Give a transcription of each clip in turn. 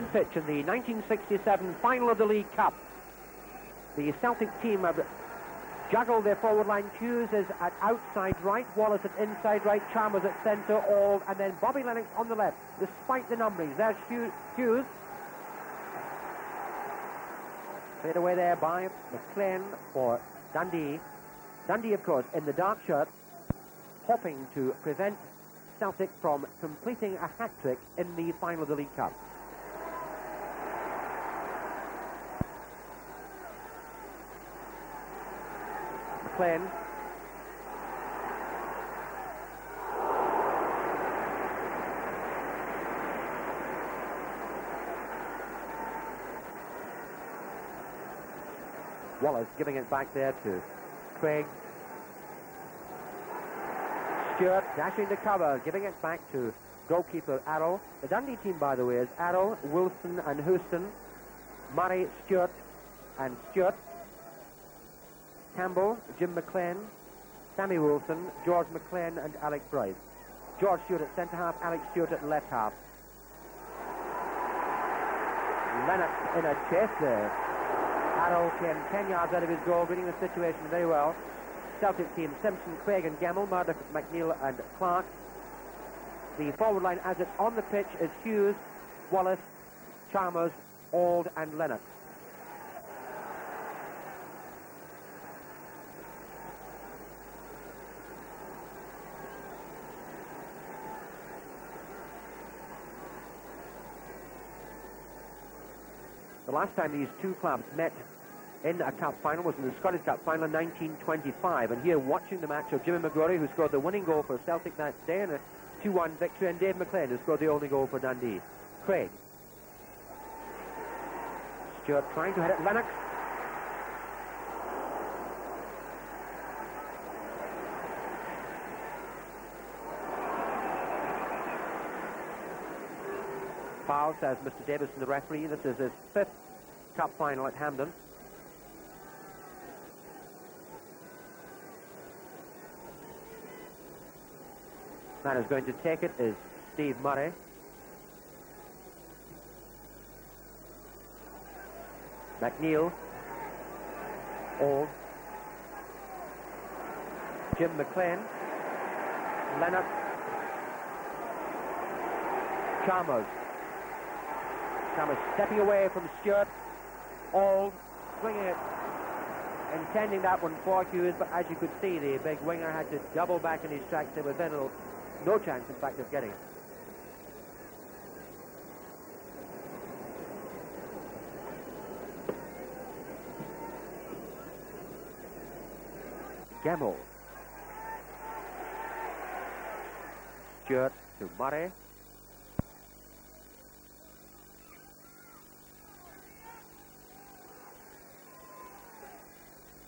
second pitch in the 1967 final of the League Cup. The Celtic team have juggled their forward line. Hughes is at outside right, Wallace at inside right, Chalmers at centre, Auld, and then Bobby Lennox on the left, despite the numberings. There's Hughes. Played away there by McLean for Dundee. Dundee, of course, in the dark shirt, hoping to prevent Celtic from completing a hat-trick in the final of the League Cup. McLean. Wallace giving it back there to Craig. Stewart dashing to cover, giving it back to goalkeeper Arrow. The Dundee team, by the way, is Arrow, Wilson and Houston, Murray, Stewart and Stewart, Campbell, Jim McLean, Sammy Wilson, George McLean and Alec Bryce. George Stewart at centre half, Alex Stewart at left half. Lennox in a chase there. Arrow came 10 yards out of his goal, reading the situation very well. Celtic team, Simpson, Craig and Gemmell, Murdoch, McNeil and Clark. The forward line as it's on the pitch is Hughes, Wallace, Chalmers, Auld and Lennox. The last time these two clubs met in a cup final was in the Scottish Cup final in 1925. And here, watching the match of Jimmy McGrory, who scored the winning goal for Celtic that day in a 2-1 victory, and Dave McLean, who scored the only goal for Dundee. Craig. Stewart trying to hit it. Lennox. Foul, says Mr. Davison, the referee. This is his 5th cup final at Hampden. Man who's going to take it is Steve Murray. McNeil. Auld. Jim McLean. Lennox. Chalmers. Chalmers stepping away from Stewart. Auld swinging it, intending that one for Hughes, but as you could see, the big winger had to double back in his tracks. There was then no chance, in fact, of getting it. Gemmell. Stewart to Murray.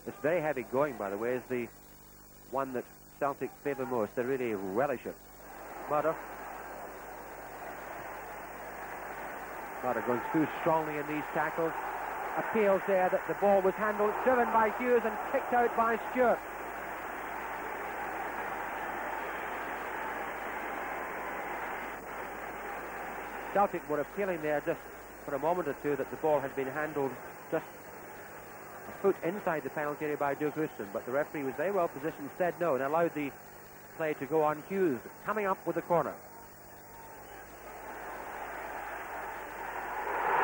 This very heavy going, by the way, is the one that Celtic favour most. They really relish it. Murdoch going through strongly in these tackles. Appeals there that the ball was handled, driven by Hughes and kicked out by Stewart. Celtic were appealing there just for a moment or two that the ball had been handled just a foot inside the penalty area by Doug Houston, but the referee was very well positioned, said no, and allowed the play to go on. Hughes coming up with the corner.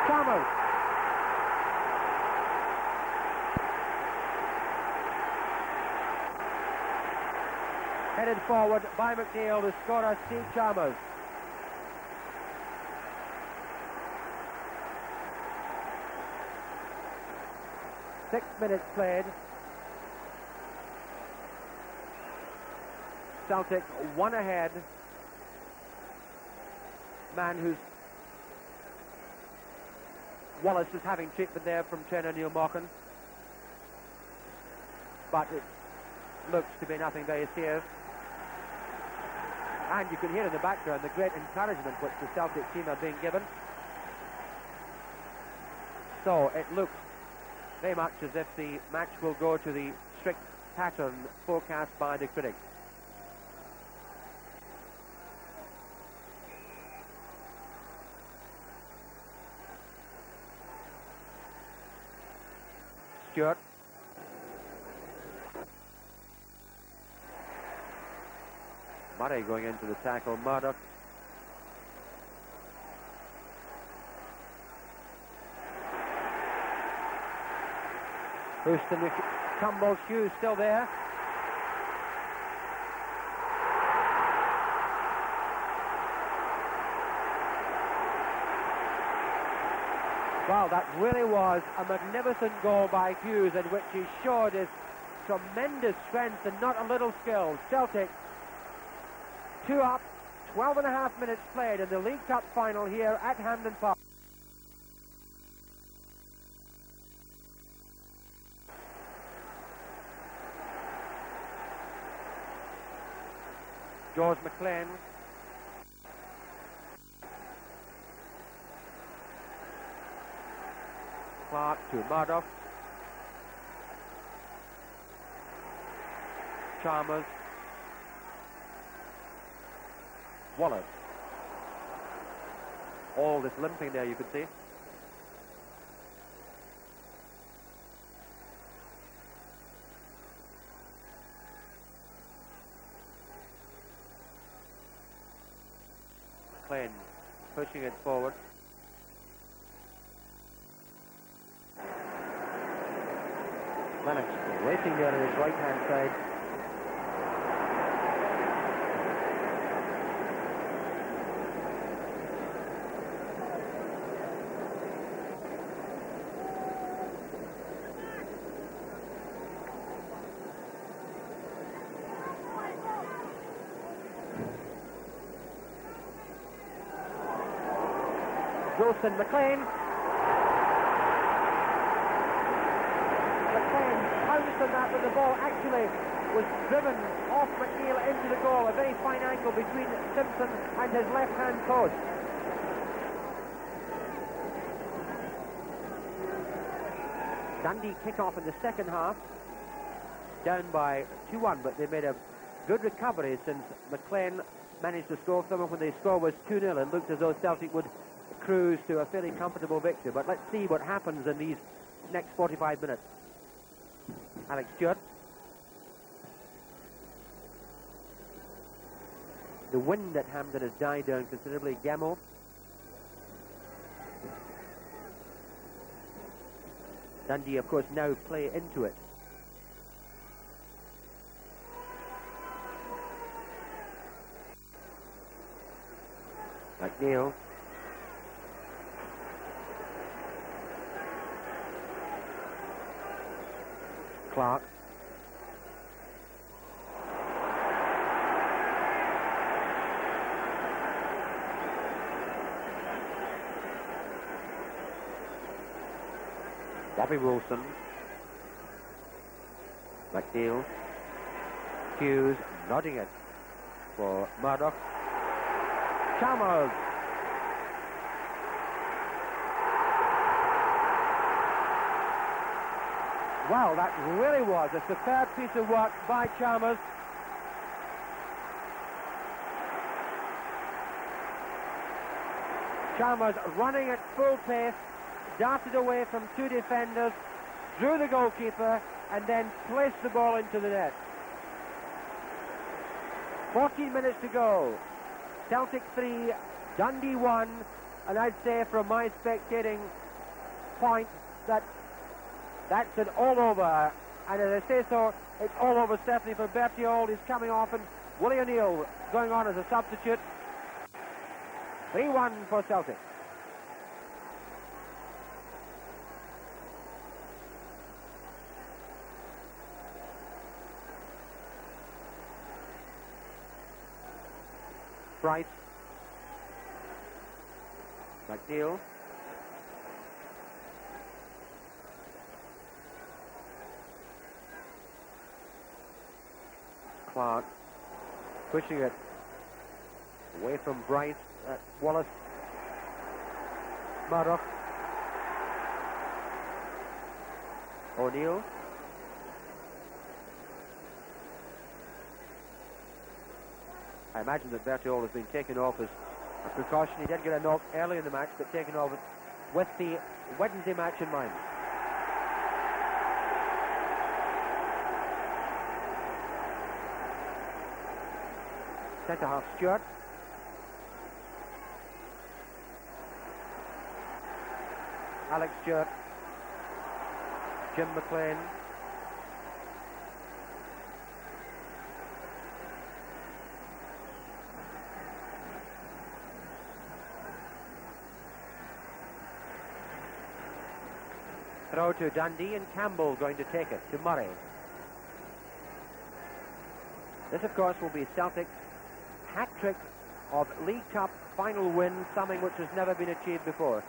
Chalmers. Headed forward by McNeil, the scorer Steve Chalmers. Six minutes played. Celtic one ahead. Man who's Wallace is having treatment there from trainer Neil Mochan, but it looks to be nothing very serious. And you can hear in the background the great encouragement which the Celtic team are being given. So it looks very much as if the match will go to the strict pattern forecast by the critics. Stewart. Murray going into the tackle. Murdoch. Houston, the tumble. Hughes still there. Well, that really was a magnificent goal by Hughes, in which he showed his tremendous strength and not a little skill. Celtic 2 up, 12 and a half minutes played in the League Cup final here at Hampden Park. George McLean. Clark to Murdoch. Chalmers. Wallace. All this limping there, you could see. McLean pushing it forward. Lennox racing there on his right-hand side. Wilson, McLean. On that, but the ball actually was driven off McNeil into the goal. A very fine angle between Simpson and his left-hand post. Dundee kick-off in the second half, down by 2-1, but they made a good recovery since McLean managed to score for them. When they score was 2-0, it looked as though Celtic would cruise to a fairly comfortable victory. But let's see what happens in these next 45 minutes. Alex Stewart. The wind at Hampden has died down considerably. Gamble. Dundee, of course, now play into it. McNeil. Clark. Bobby Wilson. McNeil. Hughes nodding it for Murdoch. Chalmers. Well, that really was a superb piece of work by Chalmers. Chalmers running at full pace, darted away from 2 defenders, drew the goalkeeper, and then placed the ball into the net. 14 minutes to go. Celtic 3, Dundee 1, and I'd say from my spectating point that that's an all-over, and as I say so, it's all over certainly for Bertiold. He's coming off, and Willie O'Neill going on as a substitute. 3-1 for Celtic. Bryce. McNeil. Clark pushing it away from Bryce. Wallace. Murdoch. O'Neill. I imagine that Bertiold has been taken off as a precaution. He did get a knock early in the match, but taken off with the Wednesday match in mind. centre-half Stewart. Alex Stewart. Jim McLean. Throw to Dundee, and Campbell going to take it to Murray. This, of course, will be Celtic's hat-trick of League Cup final win, something which has never been achieved before.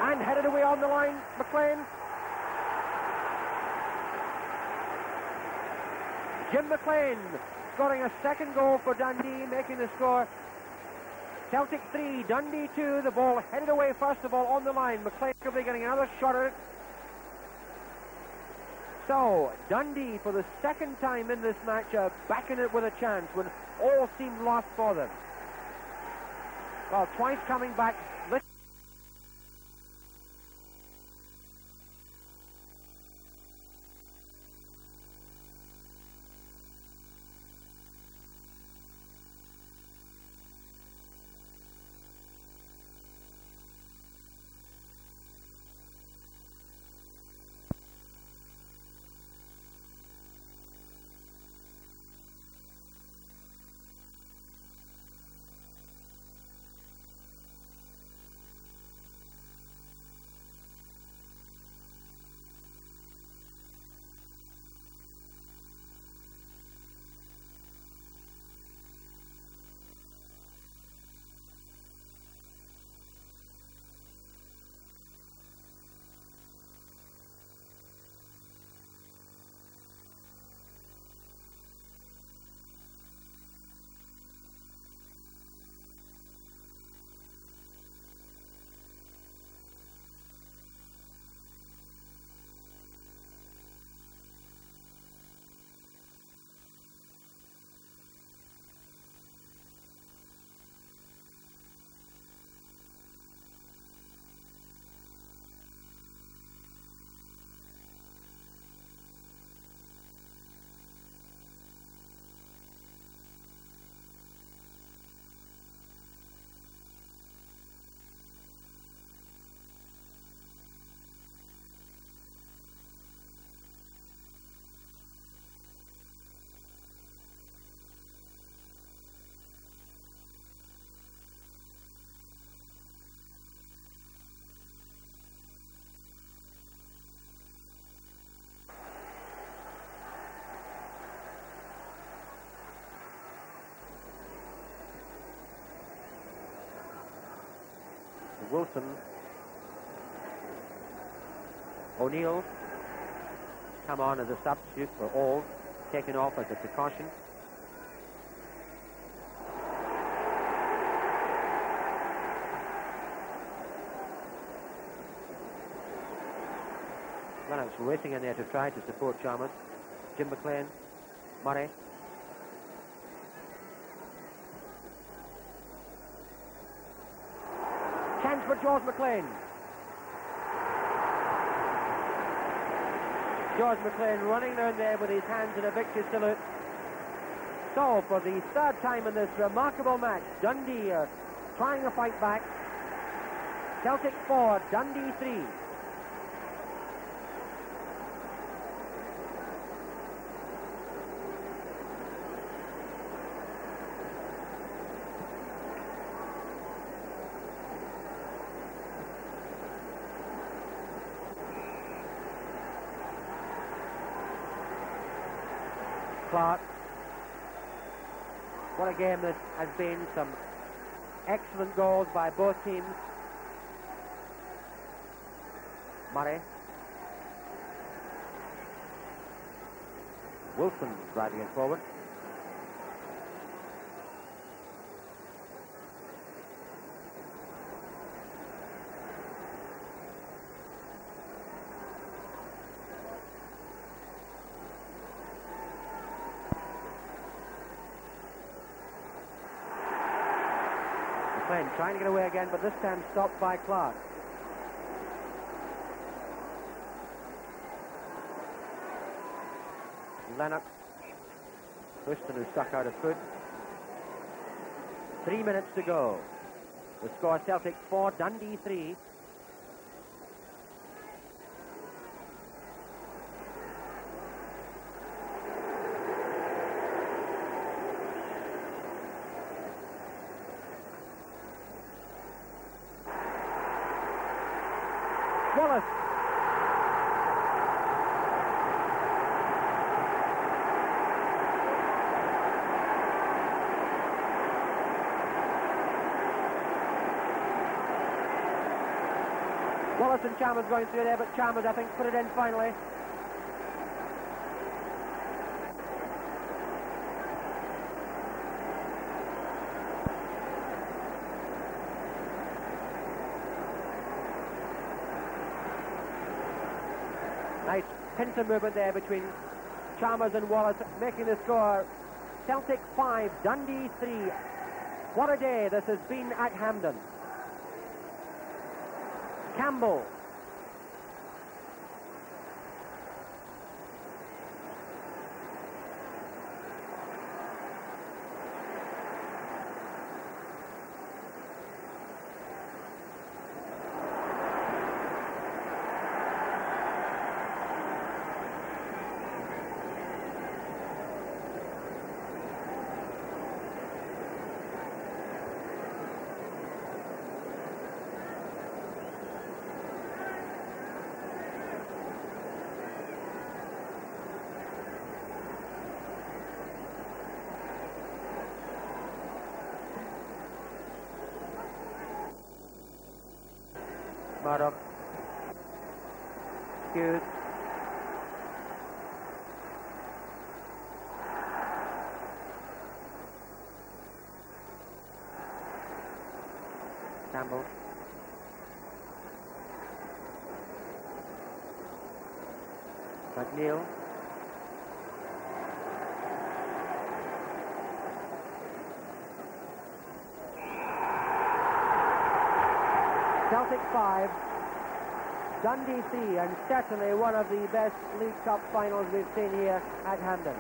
And headed away on the line, McLean. Jim McLean scoring a second goal for Dundee, making the score Celtic 3, Dundee 2. The ball headed away first of all on the line. McLean could be getting another shot at it. So, Dundee, for the second time in this match, are back in it with a chance when all seemed lost for them. Well, twice coming back. Wilson. O'Neill come on as a substitute for Auld, taken off as a precaution. Lennox racing in there to try to support Chalmers. Jim McLean, Murray. Chance for George McLean. George McLean running down there with his hands in a victory salute. So, for the third time in this remarkable match, Dundee are trying to fight back. Celtic 4, Dundee 3. Clark. What a game this has been. Some excellent goals by both teams. Murray. Wilson driving it forward. McLean trying to get away again, but this time stopped by Clark. Lennox. Whiston, who stuck out a foot. 3 minutes to go. The score: Celtic 4, Dundee 3. Wallace. Wallace and Chalmers going through there, but Chalmers, I think, put it in finally. Nice pincer movement there between Chalmers and Wallace, making the score Celtic 5, Dundee 3. What a day this has been at Hampden. Campbell. Murdoch. Hughes. Campbell. McNeil. Celtic 5, Dundee 3, and certainly one of the best League Cup finals we've seen here at Hampden.